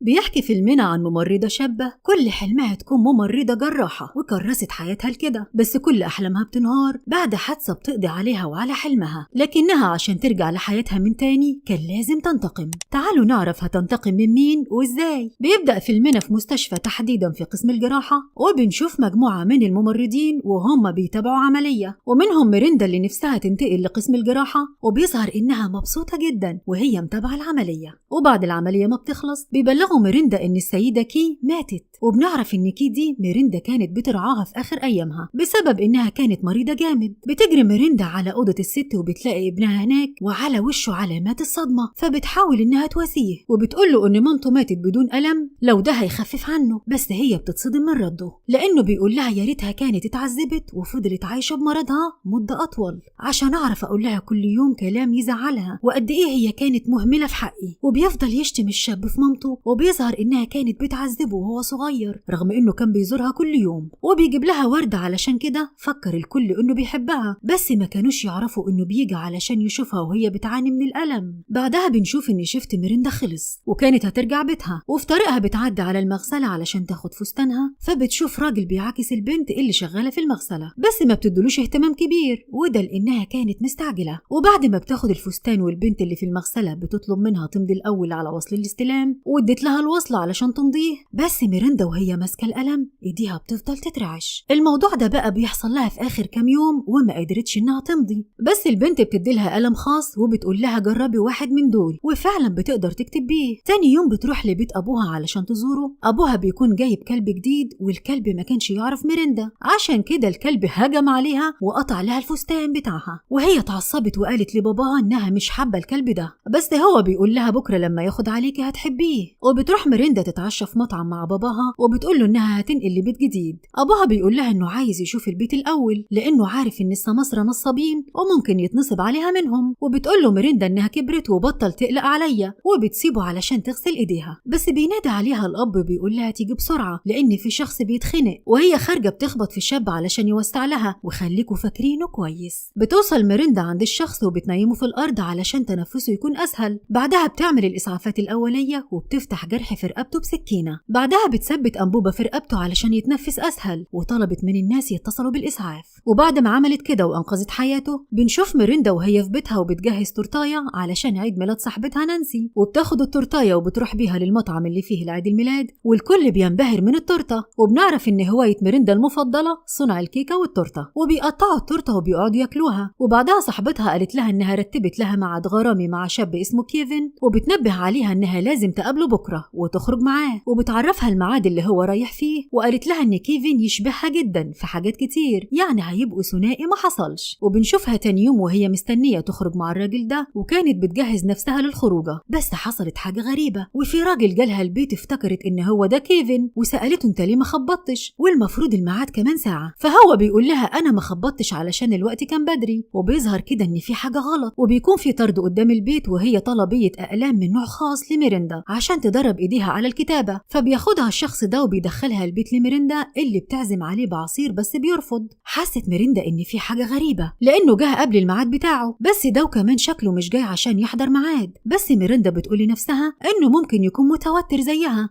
بيحكي فيلمنا عن ممرضة شابة كل حلمها تكون ممرضة جراحة وكرست حياتها لكده، بس كل أحلامها بتنهار بعد حادثة بتقضي عليها وعلى حلمها، لكنها عشان ترجع لحياتها من تاني كان لازم تنتقم. تعالوا نعرف هتنتقم من مين وإزاي. بيبدأ فيلمنا في مستشفى تحديدا في قسم الجراحة، وبنشوف مجموعة من الممرضين وهم بيتابعوا عملية، ومنهم ميريندا اللي نفسها تنتقل لقسم الجراحة، وبيظهر إنها مبسوطة جدا وهي متابعة العملية. وبعد العملية ما بتخلص بيبلغوا ميريندا إن السيدة كي ماتت، وبنعرف إن كي دي ميريندا كانت بترعاها في آخر أيامها بسبب إنها كانت مريضة جامد. بتجري ميريندا على أوضة الست وبتلاقي ابنها هناك وعلى وشه علامات الصدمة، فبتحاول إنها تواسيه وبتقول له إن مامته ماتت بدون ألم لو ده هيخفف عنه، بس هي بتتصدم من رده لأنه بيقول لها يا ريتها كانت اتعذبت وفضلت عايشة بمرضها مدة أطول عشان أعرف أقول لها كل يوم كلام يزعلها وقد إيه هي كانت مهملة في حقي. وبيفضل يشتم الشاب في مامته، وبيظهر إنها كانت بتعذبه وهو صغير رغم إنه كان بيزورها كل يوم وبيجيب لها وردة. علشان كده فكر الكل إنه بيحبها، بس ما كانوش يعرفوا إنه بيجي علشان يشوفها وهي بتعاني من الألم. بعدها بنشوف إن شيفت ميريندا خلص وكانت هترجع بيتها، وفي طريقها بتعدي على المغسلة علشان تاخد فستانها، فبتشوف راجل بيعاكس البنت اللي شغالة في المغسلة، بس ما بتدلوش اهتمام كبير وده لأنها كانت مستعجلة. وبعد ما بتاخد الفستان والبنت اللي في المغسلة بتطلب منها تمضي الأول على وصل الاستلام، وادت لها الوصلة علشان تمضيه، بس ميريندا وهي ماسكة القلم ايديها بتفضل تترعش. الموضوع ده بقى بيحصل لها في آخر كام يوم وما قدرتش انها تمضي، بس البنت بتديلها قلم خاص وبتقول لها جربي واحد من دول، وفعلا بتقدر تكتب بيه. تاني يوم بتروح لبيت أبوها علشان تزوره. أبوها بيكون جايب كلب جديد والكلب ما كانش يعرف ميريندا، عشان كده الكلب هجم عليها وقطع لها الفستان بتاعها، وهي اتعصبت وقالت لباباها انها مش حابة الكلب ده، بس هو بيقول لها بكرة لما ياخد عليكي هتحبيه. وبتروح ميريندا تتعشى في مطعم مع باباها وبتقول له انها هتنقل لبيت جديد. ابوها بيقول لها انه عايز يشوف البيت الاول لانه عارف ان السماسرة نصابين وممكن يتنصب عليها منهم. وبتقول له ميريندا انها كبرت وبطل تقلق عليا، وبتسيبه علشان تغسل ايديها، بس بينادي عليها الاب بيقول لها تيجي بسرعة لان في شخص بيتخنق، وهي خارجة بتخبط في الشاب علشان يوسع لها وخليكوا فاكرينه كويس. بتوصل ميريندا عند الشخص وبتنيمه في الارض علشان تنفسه يكون اسهل. بعدها بتعمل الاسعافات الاولية وبتفتح جرح في رقبته بسكينة. بعدها بتثبت انبوبة في رقبته علشان يتنفس اسهل، وطلبت من الناس يتصلوا بالاسعاف. وبعد ما عملت كده وانقذت حياته بنشوف ميريندا وهي في بيتها وبتجهز تورتايه علشان عيد ميلاد صاحبتها نانسي، وبتاخد التورتايه وبتروح بيها للمطعم اللي فيه العيد الميلاد، والكل بينبهر من التورته. وبنعرف ان هواية ميريندا المفضلة صنع الكيكة والتورته، وبيقطعوا التورته وبيقعدوا ياكلوها. وبعدها صاحبتها قالت لها انها رتبت لها ميعاد غرامي مع شاب اسمه كيفن، وبتنبه عليها انها لازم تقابله بكره وتخرج معاه، وبتعرفها الميعاد اللي هو رايح فيه، وقالت لها ان كيفن يشبهها جدا في حاجات كتير، يعني هيبقوا ثنائي ما حصلش. وبنشوفها تاني يوم وهي مستنية تخرج مع الراجل ده، وكانت بتجهز نفسها للخروجه، بس حصلت حاجة غريبة، وفي راجل جالها البيت افتكرت ان هو ده كيفن وسألته انت ليه ما خبطتش والمفروض الميعاد كمان ساعة، فهو بيقول لها انا ما خبطتش علشان الوقت كان بدري. وبيظهر كده ان في حاجة غلط، وبيكون في طرد قدام البيت وهي طلبية اقلام من نوع خاص لميريندا عشان تدرب ايديها على الكتابة، فبياخدها الشخص ده وبيدخلها البيت لميريندا اللي بتعزم عليه بعصير بس بيرفض. حست ميريندا ان في حاجة غريبة لانه جه قبل الميعاد بتاعه، بس ده وكمان شكله مش جاي عشان يحضر ميعاد، بس ميريندا بتقول لنفسها انه ممكن يكون متوتر زيها.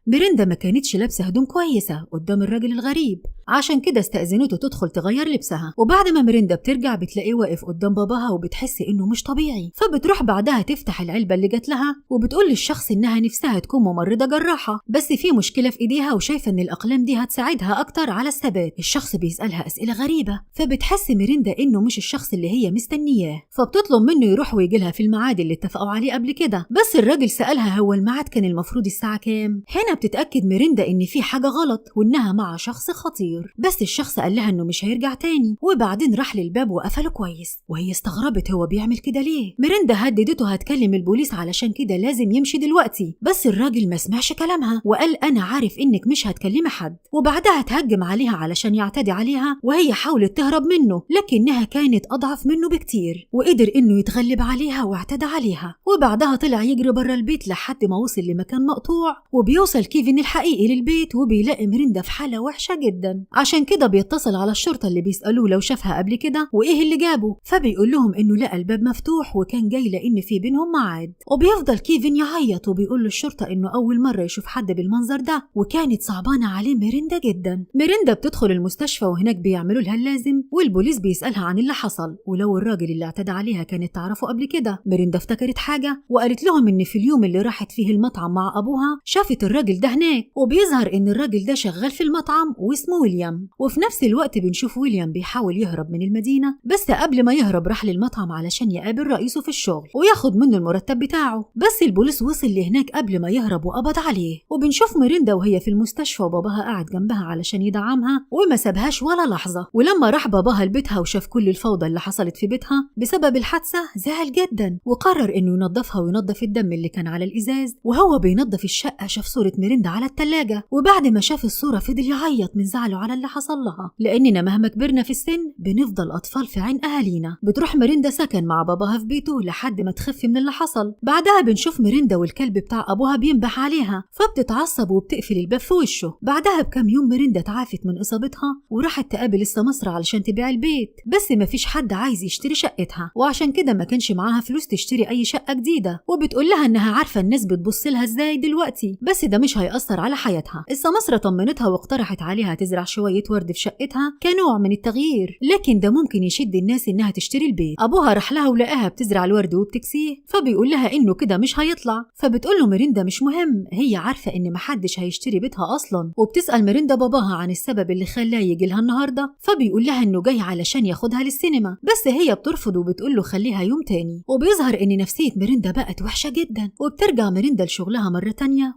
ميريندا ما كانتش لابسه هدوم كويسه قدام الراجل الغريب، عشان كده استأذنته تدخل تغير لبسها. وبعد ما ميريندا بترجع بتلاقيه واقف قدام باباها وبتحس انه مش طبيعي، فبتروح بعدها تفتح العلبه اللي جات لها وبتقول للشخص انها نفسها تكون ممرضه جراحه، بس في مشكله في ايديها وشايفه ان الاقلام دي هتساعدها اكتر على الثبات. الشخص بيسالها اسئله غريبه، فبتحس ميريندا انه مش الشخص اللي هي مستنياه، فبتطلب منه يروح ويجي لها في الميعاد اللي اتفقوا عليه قبل كده، بس الراجل سالها هو الميعاد كان المفروض الساعه كام. هنا بتتاكد ميريندا ان في حاجه غلط وانها مع شخص خطير، بس الشخص قال لها انه مش هيرجع تاني، وبعدين راح للباب وقفله كويس، وهي استغربت هو بيعمل كده ليه. ميريندا هددته هتكلم البوليس علشان كده لازم يمشي دلوقتي، بس الراجل ما سمعش كلامها وقال انا عارف انك مش هتكلمي حد، وبعدها تهجم عليها علشان يعتدي عليها، وهي حاولت تهرب منه لكنها كانت اضعف منه بكتير، وقدر انه يتغلب عليها واعتدى عليها. وبعدها طلع يجري بره البيت لحد ما وصل لمكان مقطوع، وبيوصل كيفن الحقيقي للبيت وبيلاقي ميرندا في حالة وحشة جدا. عشان كده بيتصل على الشرطة اللي بيسألوه لو شافها قبل كده وإيه اللي جابه، فبيقول لهم إنه لقى الباب مفتوح وكان جاي لأن في بينهم ميعاد. وبيفضل كيفن يعيط وبيقول للشرطة إنه أول مرة يشوف حد بالمنظر ده، وكانت صعبانة عليه ميرندا جدا. ميرندا بتدخل المستشفى وهناك بيعملوا لها اللازم، والبوليس بيسألها عن اللي حصل ولو الراجل اللي اعتدى عليها كانت تعرفه قبل كده. ميرندا افتكرت حاجة وقالت لهم إن في اليوم اللي راحت فيه المطعم مع أبوها شافت الراجل ده هناك، وبيظهر إن الراجل ده شغال في المطعم واسمه ويليام. وفي نفس الوقت بنشوف ويليام بيحاول يهرب من المدينة، بس قبل ما يهرب راح للمطعم علشان يقابل رئيسه في الشغل وياخد منه المرتب بتاعه، بس البوليس وصل لهناك قبل ما يهرب وقبض عليه. وبنشوف ميرندا وهي في المستشفى وباباها قاعد جنبها علشان يدعمها وما سابهاش ولا لحظة. ولما راح باباها لبيتها وشاف كل الفوضى اللي حصلت في بيتها بسبب الحادثة زعل جدا وقرر إنه ينظفها وينظف الدم اللي كان على الإزاز. وهو بينظف الشقة شاف صورة ميرندا على التلاجة، وبعد ما شاف الصورة فضل يعيط من زعله على اللي حصل لها، لأننا مهما كبرنا في السن بنفضل أطفال في عين أهالينا. بتروح ميرندا سكن مع باباها في بيته لحد ما تخف من اللي حصل. بعدها بنشوف ميرندا والكلب بتاع أبوها بينبح عليها فبتتعصب وبتقفل الباب في وشه. بعدها بكام يوم ميرندا تعافت من إصابتها وراحت تقابل السمسرة علشان تبيع البيت، بس ما فيش حد عايز يشتري شقتها وعشان كده ما كانش معاها فلوس تشتري أي شقة جديدة. وبتقول لها إنها عارفة الناس بتبص لها إزاي دلوقتي بس ده مش هيأثر على حياتها. السمسرة طمنتها واقترحت عليها تزرع شوية ورد في شقتها كنوع من التغيير، لكن ده ممكن يشد الناس إنها تشتري البيت. أبوها راح لها ولقاها بتزرع الورد وبتكسيه فبيقول لها إنه كده مش هيطلع، فبتقول له ميرندا مش مهم، هي عارفة إن محدش هيشتري بيتها أصلا. وبتسأل ميرندا باباها عن السبب اللي خلاه يجي لها النهارده، فبيقول لها إنه جاي علشان ياخدها للسينما، بس هي بترفض وبتقول له خليها يوم تاني. وبيظهر إن نفسية ميرندا بقت وحشة جدا، وبترجع ميرندا لشغلها مرة تانية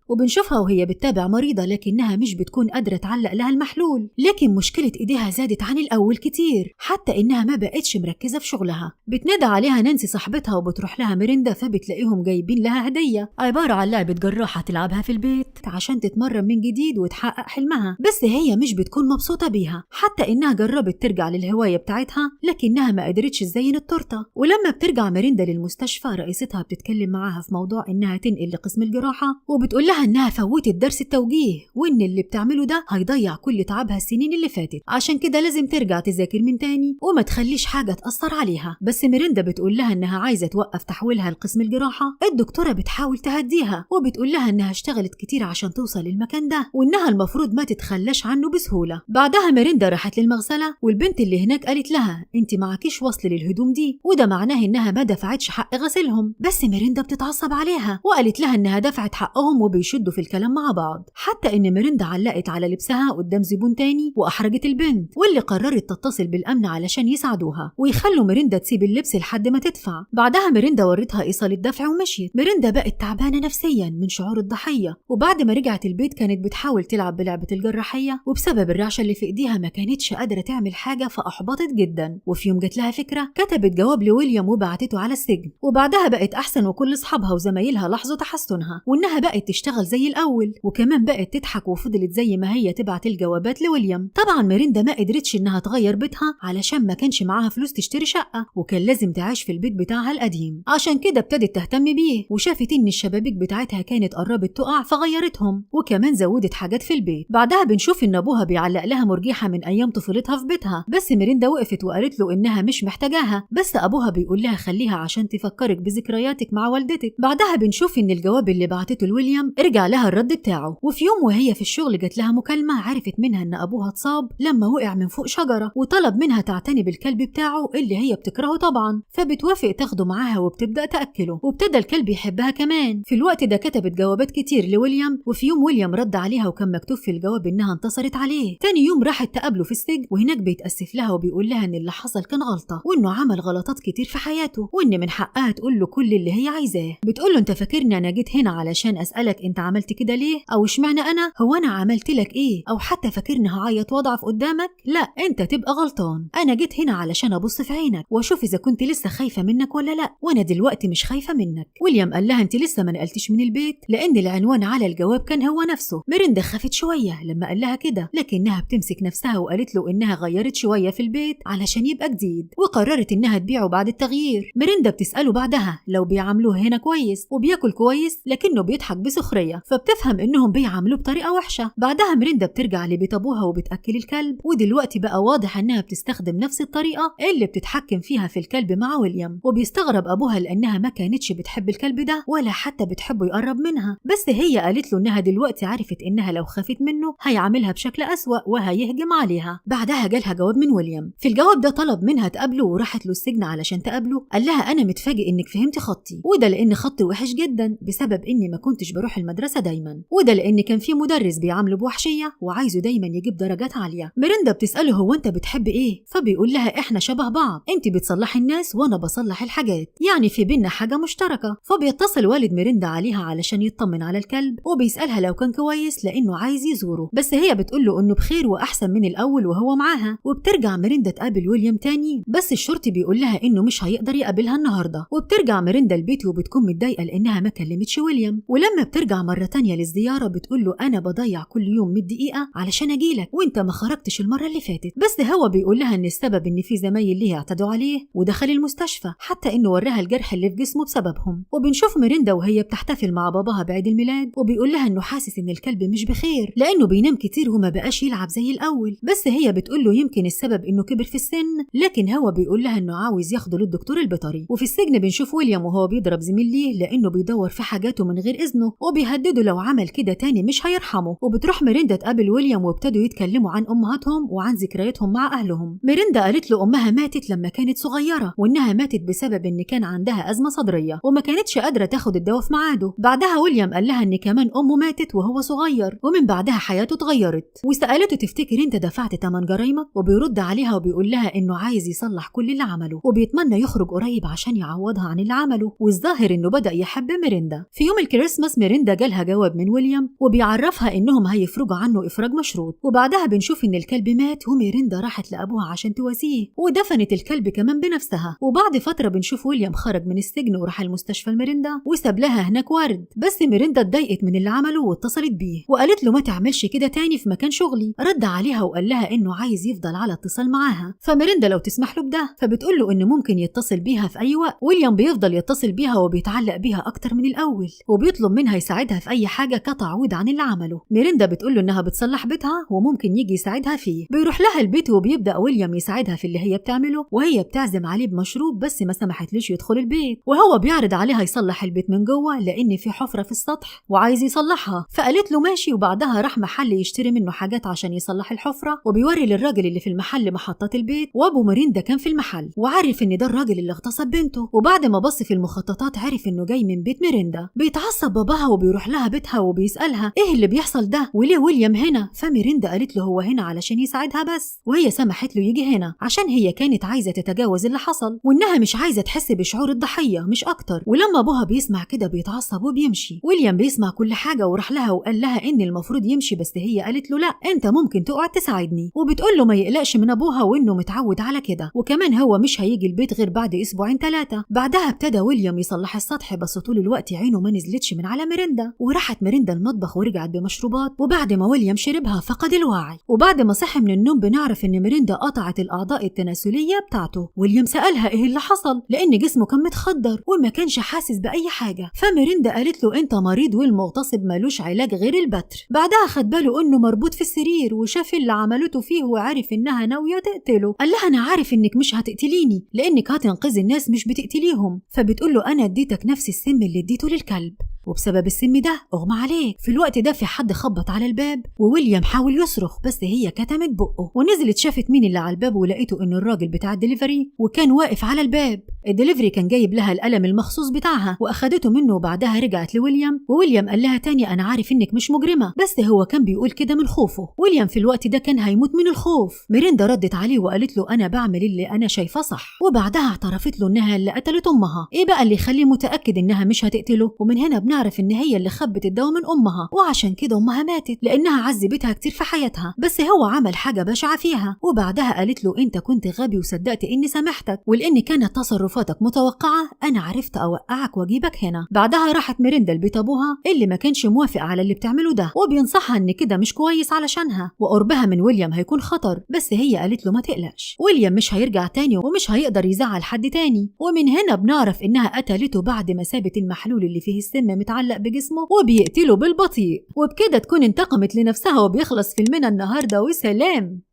وبنشوفها وهي بتتابع مريضة لكنها مش بتكون قادرة تعلق لها المحلول، لكن مشكلة إيديها زادت عن الأول كتير حتى إنها ما بقتش مركزة في شغلها. بتنادى عليها نانسي صاحبتها وبتروح لها ميرندا فبتلاقيهم جايبين لها هدية عبارة عن لعبة جراحة تلعبها في البيت عشان تتمرن من جديد وتحقق حلمها، بس هي مش بتكون مبسوطة بيها حتى إنها جربت ترجع للهواية بتاعتها لكنها ما قدرتش تزين التورتة. ولما بترجع ميرندا للمستشفى رئيستها بتتكلم معاها في موضوع إنها تنقل لقسم الجراحة، وبتقول لها إنها فوتت درس التوجيه وإن اللي بتعمله ده هيضيع كل تعبها السنين اللي فاتت، عشان كده لازم ترجع تذاكر من تاني وما تخليش حاجة تأثر عليها. بس ميرندا بتقول لها إنها عايزة توقف تحويلها لقسم الجراحة. الدكتورة بتحاول تهديها وبتقول لها إنها اشتغلت كتير عشان توصل للمكان ده وإنها المفروض ما تتخلاش عنه بسهولة. بعدها ميرندا راحت للمغسلة والبنت اللي هناك قالت لها انت معكيش وصل للهدوم دي، وده معناه إنها ما دفعتش حق غسلهم. بس ميرندا بتتعصب عليها وقالت لها إنها دفعت حقهم وبيشدوا في الكلام مع بعض، حتى إن ميرندا علقت على لبسها قدام زبون تاني وأحرجت البنت، واللي قررت تتصل بالأمن علشان يساعدوها ويخلوا ميرندا تسيب اللبس لحد ما تدفع. بعدها ميرندا ورتها إيصال الدفع ومشيت. ميرندا بقت تعبانة نفسيا من شعور الضحية، وبعد ما رجعت البيت كانت بتحاول تلعب بلعبة الجراحية وبسبب الرعشة اللي في إيديها ما كانتش قادرة تعمل حاجة فأحبطت جدا. وفي يوم جات لها فكرة، كتبت جواب لويليام وبعتته على السجن، وبعدها بقت أحسن وكل أصحابها وزمايلها لاحظوا تحسنها وإنها بقت تشتغل زي الأول، وكمان بقت تضحك وفضلت زي ما هي تبعت الجوابات لويليام. طبعا ميرندا ما قدرتش إنها تغير بيتها علشان ما كانش معاها فلوس تشتري شقة وكان لازم تعيش في البيت بتاعها القديم، عشان كده ابتدت تهتم بيه وشافت إن الشبابيك بتاعتها كانت قربت تقع فغيرتهم وكمان زودت حاجات في البيت. بعدها بنشوف إن أبوها بيعلق لها مرجحة من أيام طفولتها في بيتها، بس ميرندا وقفت وقالت له إنها مش محتاجاها، بس أبوها بيقول لها خليها عشان تفكرك بذكرياتك مع والدتك. بعدها بنشوف إن الجواب اللي بعتته لويليام رجع لها الرد بتاعه. وفي يوم وهي في الشغل جات لها مكالمة عرفت منها إن أبوها اتصاب لما وقع من فوق شجرة وطلب منها تعتني بالكلب بتاعه اللي هي بتكرهه طبعا، فبتوافق تاخده معاها وبتبدأ تأكله وابتدى الكلب يحبها كمان. في الوقت ده كتبت جوابات كتير لويليام، وفي يوم ويليام رد عليها وكان مكتوب في الجواب إنها انتصرت عليه. تاني يوم راحت تقابله في السجن وهناك بيتأسف لها وبيقول لها إن اللي حصل كان غلطة وإنه عمل غلطات كتير في حياته وإن من حقها تقول له كل اللي هي عايزاه. بتقول له أنت فاكرني أنا جيت هنا علشان أسألك أنت عملت كده ليه أو اشمعنى أنا؟ هو أنا عملت لك إيه؟ أو حتى فاكرني هعيط وأضعف قدامك؟ لا، أنت تبقى غلطان. أنا جيت هنا علشان أبص في عينك وأشوف إذا كنت لسه خايفة منك ولا لا، وأنا دلوقتي مش خايفة منك. ويليام قال لها أنت لسه ما نقلتش من البيت لأن العنوان على الجواب كان هو نفسه. ميرندا خافت شوية لما قال لها كده، لكنها بتمسك نفسها وقالت له إنها غيرت شوية في البيت علشان يبقى جديد وقررت إنها تبيعه بعد التغيير. ميرندا بتسأله بعدها لو بيعاملوه هنا كويس وبياكل كويس، لكنه بيضحك بسخرية، فبتفهم إنهم بيعاملوه بطريقة وحشة. بعدها ميريندا بترجع لبيت أبوها وبتأكل الكلب، ودلوقتي بقى واضح إنها بتستخدم نفس الطريقة اللي بتتحكم فيها في الكلب مع ويليام. وبيستغرب أبوها لأنها ما كانتش بتحب الكلب ده ولا حتى بتحبه يقرب منها، بس هي قالت له إنها دلوقتي عرفت إنها لو خافت منه هيعاملها بشكل أسوأ وهيهجم عليها. بعدها جالها جواب من ويليام، في الجواب ده طلب منها تقابله وراحت له السجن علشان تقابله. قال لها أنا متفاجئ إنك فهمتي خطي، وده لأن خطي وحش جدا بسبب إني ما كنتش بروح المدرسة دايما، وده لأن كان في مدرس بيعامله بوحشية وعايزه دايما يجيب درجات عالية. ميريندا بتسأله هو أنت بتحب إيه؟ فبيقول لها إحنا شبه بعض، أنت بتصلحي الناس وأنا بصلح الحاجات، يعني في بينا حاجة مشتركة. فبيتصل والد ميريندا عليها علشان يطمن على الكلب، وبيسألها لو كان كويس لأنه عايز يزوره، بس هي بتقول له إنه بخير وأحسن من الأول وهو معاها. وبترجع ميريندا تقابل ويليام تاني، بس الشرطي بيقول لها إنه مش هيقدر يقابلها النهارده. وبترجع ميريندا البيت وبتكون متضايقة لأنها ما كلمتش ويليام. ولما بترجع مرة تانية للزيارة بتقول له أنا بضيع كل يوم 100 دقيقة علشان أجيلك وأنت ما خرجتش المرة اللي فاتت، بس هو بيقول لها إن السبب إن في زمايل ليه اعتدوا عليه ودخل المستشفى، حتى إنه وراها الجرح اللي في جسمه بسببهم. وبنشوف ميريندا وهي بتحتفل مع باباها بعيد الميلاد، وبيقول لها إنه حاسس إن الكلب مش بخير لأنه بينام كتير وما بقاش يلعب زي الأول، بس هي بتقول له يمكن السبب إنه كبر في السن، لكن هو بيقول لها إنه عاوز ياخده للدكتور البيطري. وفي السجن بنشوف ويليام وهو بيضرب زميل ليه لأنه بيدور في حاجاته من غير إذنه، وبيهدده لو عمل كده تاني مش هيرحمه. وبتروح ميريندا تقابل ويليام وابتدوا يتكلموا عن أمهاتهم وعن ذكرياتهم مع أهلهم. ميريندا قالت له أمها ماتت لما كانت صغيرة، وإنها ماتت بسبب إن كان عندها أزمة صدرية وما كانتش قادرة تاخد الدواء في ميعاده. بعدها ويليام قال لها إن كمان أمه ماتت وهو صغير، ومن بعدها حياته اتغيرت. وسألته تفتكر أنت دفعت تمن جرايمك؟ وبيرد عليها وبيقول لها إنه عايز يصلح كل اللي عمله وبيتمنى يخرج قريب عشان يعوضها عن اللي عمله. والظاهر إنه بدأ يحب ميريندا. في يوم الكريسماس ميريندا جالها جواب من ويليام وبيعرفها إنهم هيفرجوا عنه إفراج مشروط. وبعدها بنشوف إن الكلب مات وميريندا راحت لأبوها عشان تواسيه ودفنت الكلب كمان بنفسها. وبعد فترة بنشوف ويليام خرج من السجن وراح المستشفى لميريندا وساب لها هناك ورد، بس ميريندا اتضايقت من اللي عمله واتصلت بيه وقالت له ما تعملش كده تاني في مكان شغلي. رد عليها وقال لها إنه عايز يفضل على اتصال معاها، فميريندا لو تسمح له بده فبتقول له إنه ممكن يتصل بيها في أي وقت. ويليام بيفضل يتصل بيها وبيتعلق بيها أكتر من الأول وبيطلب منها يساعدها في أي حاجة كتعويض عن اللي عمله. ميريندا بتقول له إنها بتصلح بيتها وممكن يجي يساعدها فيه. بيروح لها البيت وبيبدأ ويليام يساعدها في اللي هي بتعمله، وهي بتعزم عليه بمشروب بس ما سمحتلوش يدخل البيت، وهو بيعرض عليها يصلح البيت من جوه لأن في حفرة في السطح وعايز يصلحها. فقالت له ماشي، وبعدها راح محل يشتري منه حاجات عشان يصلح الحفرة، وبيوري للراجل اللي في المحل محطات البيت. وابو ميريندا كان في المحل وعارف ان ده الراجل اللي اغتصب بنته، وبعد ما بص في المخططات عرف انه جاي من بيت ميريندا. بيتعصب باباها وبيروح لها بيتها وبيسألها ايه اللي بيحصل ده وليه ويليام هنا. فميريندا قالت له هو هنا علشان يساعدها بس، وهي سمحت له يجي هنا عشان هي كانت عايزة تتجاوز اللي حصل وانها مش عايزة تحس بشعور الضحية مش اكتر. ولما ابوها بيسمع كده بيتعصب وبيمشي. ويليام بيسمع كل حاجة وراح لها وقال لها ان المفروض يمشي، بس هي قالت له لا انت ممكن تقعد تساعدني، وبتقول له ما يقلقش من ابوها وانه متعود على كده، وكمان هو مش هيجي البيت غير بعد اسبوعين 3. بعدها ابتدى ويليام يصلح السطح بس طول الوقت عينه ما نزلتش من على ميريندا، وراحت ميريندا المطبخ ورجعت بمشروبات، وبعد ما ويليام شربها فقد الوعي. وبعد ما صحي من النوم بنعرف ان ميريندا قطعت الاعضاء التناسليه بتاعته. ويليام سالها ايه اللي حصل لان جسمه كان متخدر وما كانش حاسس باي حاجه. فميريندا قالت له انت مريض والمغتصب مالوش علاج غير البتر. بعدها خد باله انه مربوط في السرير وشاف اللي عملته فيه وعرف انها ناويه تقتله. قال لها انا عارف انك مش هتقتليني لانك هتنقذي الناس مش بتقتليهم. فبتقول له انا اديتك نفس السم اللي اديته للكلب وبسبب السم ده اغمى عليه. في الوقت ده في حد خبط على الباب وويليام حاول يصرخ بس هي كتمت بقه ونزلت شافت مين اللي على الباب ولقيته انه الراجل بتاع الدليفري وكان واقف على الباب. الدليفري كان جايب لها القلم المخصوص بتاعها واخدته منه وبعدها رجعت لويليام. وويليام قال لها تاني انا عارف انك مش مجرمه بس هو كان بيقول كده من خوفه. ويليام في الوقت ده كان هيموت من الخوف. ميريندا ردت عليه وقالت له انا بعمل اللي انا شايفاه صح، وبعدها اعترفت له انها اللي قتلت امها. ايه بقى اللي يخليه متاكد انها مش هتقتله؟ ومن هنا بنعرف ان هي اللي خبت الدواء من امها وعشان كده امها ماتت لانها عذبتها كتير في حياتها، بس هو عمل حاجه بشعه فيها. وبعدها قالت له انت كنت غبي وصدقت اني سامحتك، ولان كانت تصرفاتك متوقعه انا عرفت اوقعك واجيبك هنا. بعدها راحت ميريندا لبيت ابوها اللي ما كانش موافق على اللي بتعمله ده وبينصحها ان كده مش كويس علشانها وقربها من ويليام هيكون خطر، بس هي قالت له ما تقلقش ويليام مش هيرجع تاني ومش هيقدر يزعل حد تاني. ومن هنا بنعرف انها قتلته بعد ما سابت المحلول اللي فيه السم متعلق بجسمه وبيقتله بالبطيء، وبكده تكون انتقمت لنفسها وبيخلص فيلمنا النهاردة وسلام.